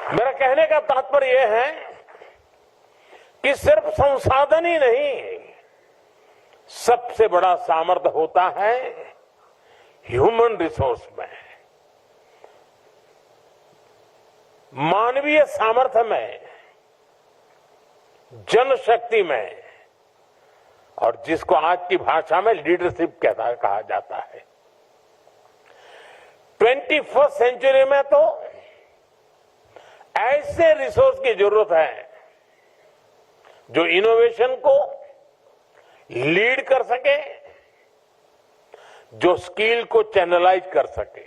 मेरा कहने का तात्पर्य यह है कि सिर्फ संसाधन ही नहीं, सबसे बड़ा सामर्थ्य होता है ह्यूमन रिसोर्स में, मानवीय सामर्थ्य में, जनशक्ति में, और जिसको आज की भाषा में लीडरशिप कहा जाता है। 21वीं सेंचुरी में तो ऐसे रिसोर्स की जरूरत है जो इनोवेशन को लीड कर सके, जो स्किल को चैनलाइज कर सके।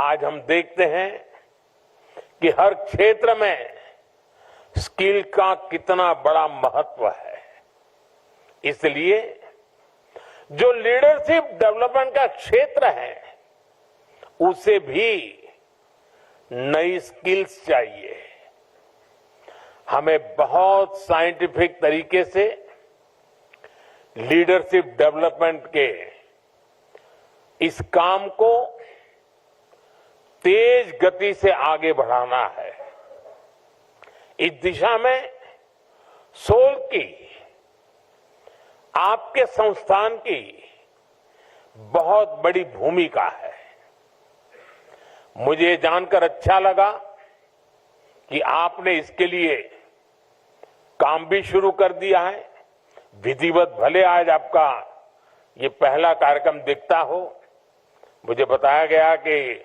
आज हम देखते हैं कि हर क्षेत्र में स्किल का कितना बड़ा महत्व है। इसलिए जो लीडरशिप डेवलपमेंट का क्षेत्र है, उसे भी नई स्किल्स चाहिए। हमें बहुत साइंटिफिक तरीके से लीडरशिप डेवलपमेंट के इस काम को तेज गति से आगे बढ़ाना है। इस दिशा में सोल की, आपके संस्थान की बहुत बड़ी भूमिका है। मुझे जानकर अच्छा लगा कि आपने इसके लिए काम भी शुरू कर दिया है। विधिवत भले आज आपका ये पहला कार्यक्रम दिखता हो, मुझे बताया गया कि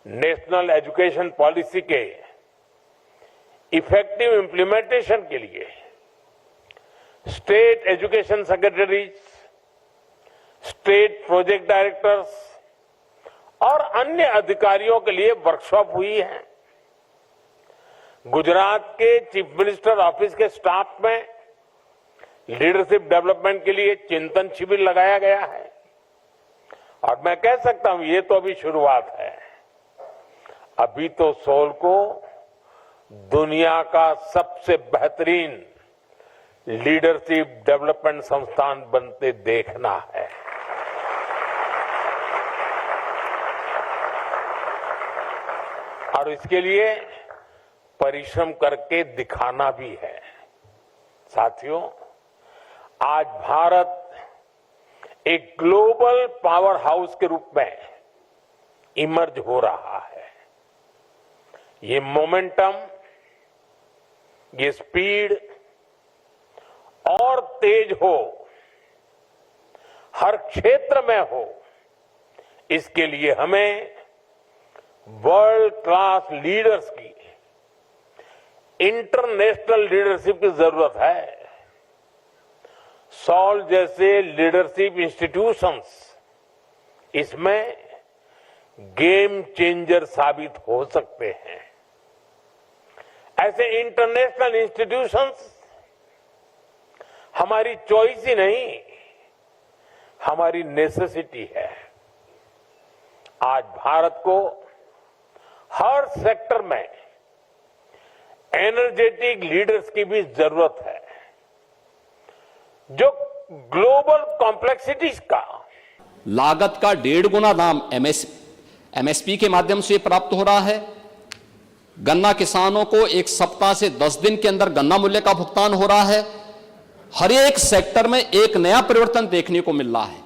नेशनल एजुकेशन पॉलिसी के इफेक्टिव इंप्लीमेंटेशन के लिए state education secretaries, state project directors और अन्य अधिकारियों के लिए वर्कशॉप हुई है। गुजरात के चीफ मिनिस्टर ऑफिस के स्टाफ में लीडरशिप डेवलपमेंट के लिए चिंतन शिविर लगाया गया है। और मैं कह सकता हूं, ये तो अभी शुरुआत है। अभी तो सोल को दुनिया का सबसे बेहतरीन लीडरशिप डेवलपमेंट संस्थान बनते देखना है। और इसके लिए परिश्रम करके दिखाना भी है। साथियों, आज भारत एक ग्लोबल पावर हाउस के रूप में इमर्ज हो रहा है। ये मोमेंटम, ये स्पीड और तेज हो, हर क्षेत्र में हो, इसके लिए हमें वर्ल्ड क्लास लीडर्स की, इंटरनेशनल लीडरशिप की जरूरत है। सॉल जैसे लीडरशिप इंस्टीट्यूशंस इसमें गेम चेंजर साबित हो सकते हैं। ऐसे इंटरनेशनल इंस्टीट्यूशंस हमारी चॉइस ही नहीं, हमारी नेसेसिटी है। आज भारत को हर सेक्टर में एनर्जेटिक लीडर्स की भी जरूरत है, जो ग्लोबल कॉम्प्लेक्सिटीज का, लागत का 1.5 गुना दाम एमएसपी के माध्यम से प्राप्त हो रहा है। गन्ना किसानों को 1 सप्ताह से 10 दिन के अंदर गन्ना मूल्य का भुगतान हो रहा है। हर एक सेक्टर में एक नया परिवर्तन देखने को मिल रहा है।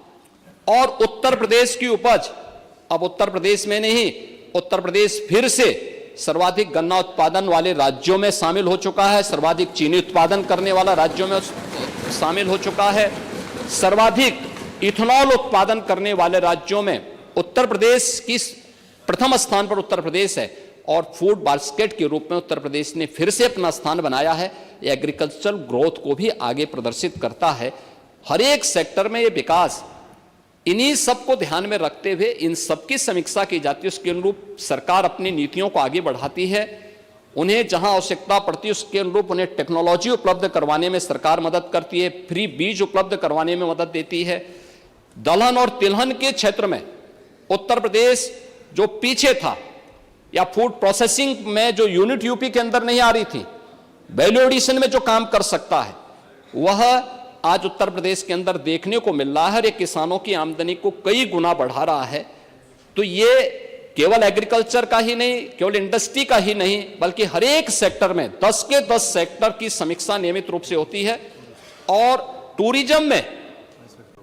और उत्तर प्रदेश की उपज, अब उत्तर प्रदेश में नहीं, उत्तर प्रदेश फिर से सर्वाधिक गन्ना उत्पादन वाले राज्यों में शामिल हो चुका है, सर्वाधिक चीनी उत्पादन करने वाला राज्यों में शामिल हो चुका है, सर्वाधिक इथेनॉल उत्पादन करने वाले राज्यों में उत्तर प्रदेश की प्रथम स्थान पर उत्तर प्रदेश है। और फूड बास्केट के रूप में उत्तर प्रदेश ने फिर से अपना स्थान बनाया है। एग्रीकल्चरल ग्रोथ को भी आगे प्रदर्शित करता है। हर एक सेक्टर में ये विकास, इन्हीं सबको ध्यान में रखते हुए इन सबकी समीक्षा की जाती है। उसके अनुरूप सरकार अपनी नीतियों को आगे बढ़ाती है। उन्हें जहां आवश्यकता पड़ती है उसके अनुरूप उन्हें टेक्नोलॉजी उपलब्ध करवाने में सरकार मदद करती है, फ्री बीज उपलब्ध करवाने में मदद देती है। दलहन और तिलहन के क्षेत्र में उत्तर प्रदेश जो पीछे था, या फूड प्रोसेसिंग में जो यूनिट यूपी के अंदर नहीं आ रही थी, वैल्यू एडिशन में जो काम कर सकता है, वह आज उत्तर प्रदेश के अंदर देखने को मिल रहा है। और ये किसानों की आमदनी को कई गुना बढ़ा रहा है। तो ये केवल एग्रीकल्चर का ही नहीं, केवल इंडस्ट्री का ही नहीं, बल्कि हर एक सेक्टर में 10 के 10 सेक्टर की समीक्षा नियमित रूप से होती है। और टूरिज्म में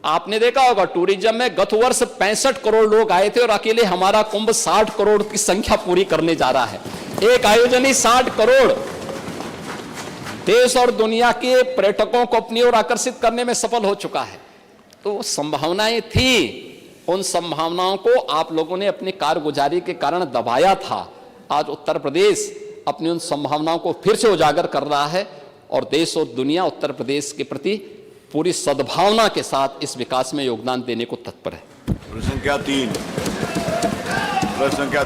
आपने देखा होगा, टूरिज्म में गत वर्ष 65 करोड़ लोग आए थे और अकेले हमारा कुंभ 60 करोड़ की संख्या पूरी करने जा रहा है। एक आयोजन ही 60 करोड़ देश और दुनिया के पर्यटकों को अपनी ओर आकर्षित करने में सफल हो चुका है। तो संभावनाएं थी, उन संभावनाओं को आप लोगों ने अपनी कारगुजारी के कारण दबाया था। आज उत्तर प्रदेश अपनी उन संभावनाओं को फिर से उजागर कर रहा है और देश और दुनिया उत्तर प्रदेश के प्रति पूरी सद्भावना के साथ इस विकास में योगदान देने को तत्पर है। प्रश्न संख्या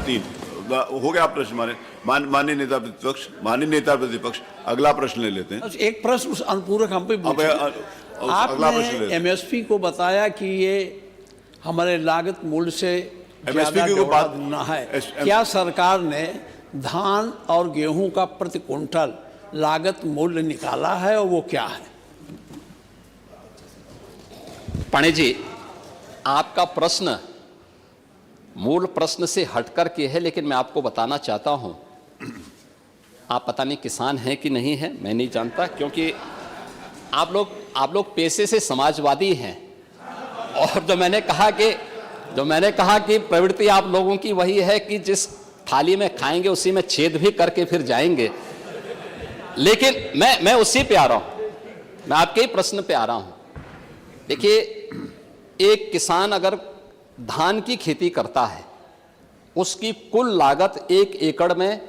3 हो गया प्रश्न। माननीय नेता प्रतिपक्ष अगला प्रश्न ले लेते हैं। एक प्रश्न उस अनुपूरक हम पे आपने एमएसपी को बताया कि ये हमारे लागत मूल्य से ज्यादा गुना है। क्या सरकार ने धान और गेहूं का प्रति क्विंटल लागत मूल्य निकाला है और वो क्या है? पाणे जी, आपका प्रश्न मूल प्रश्न से हटकर के है, लेकिन मैं आपको बताना चाहता हूं, आप पता नहीं किसान हैं कि नहीं है, मैं नहीं जानता, क्योंकि आप लोग पेशे से समाजवादी हैं। और जो मैंने कहा कि प्रवृत्ति आप लोगों की वही है कि जिस थाली में खाएंगे उसी में छेद भी करके फिर जाएंगे। लेकिन मैं उसी पे आ रहा हूं, मैं आपके ही प्रश्न पे आ रहा हूं। देखिए, एक किसान अगर धान की खेती करता है, उसकी कुल लागत 1 एकड़ में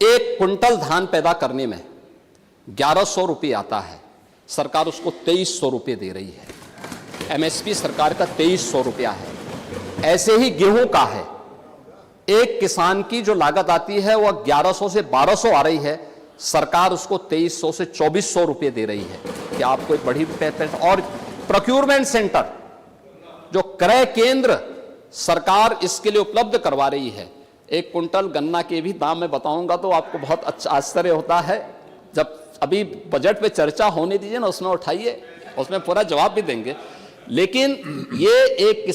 1 कुंटल धान पैदा करने में 1100 रुपये आता है। सरकार उसको 2300 रुपये दे रही है। एमएसपी सरकार का 2300 रुपया है। ऐसे ही गेहूं का है, एक किसान की जो लागत आती है वह 1100 से 1200 आ रही है, सरकार उसको 2300 से 2400 रुपये दे रही है। क्या आपको एक बड़ी और प्रोक्यूरमेंट सेंटर, जो क्रय केंद्र सरकार इसके लिए उपलब्ध करवा रही है। एक कुंटल गन्ना के भी दाम मैं बताऊंगा तो आपको बहुत अच्छा आश्चर्य होता है। जब अभी बजट पे चर्चा होने दीजिए ना, उसमें उठाइए, उसमें पूरा जवाब भी देंगे। लेकिन ये एक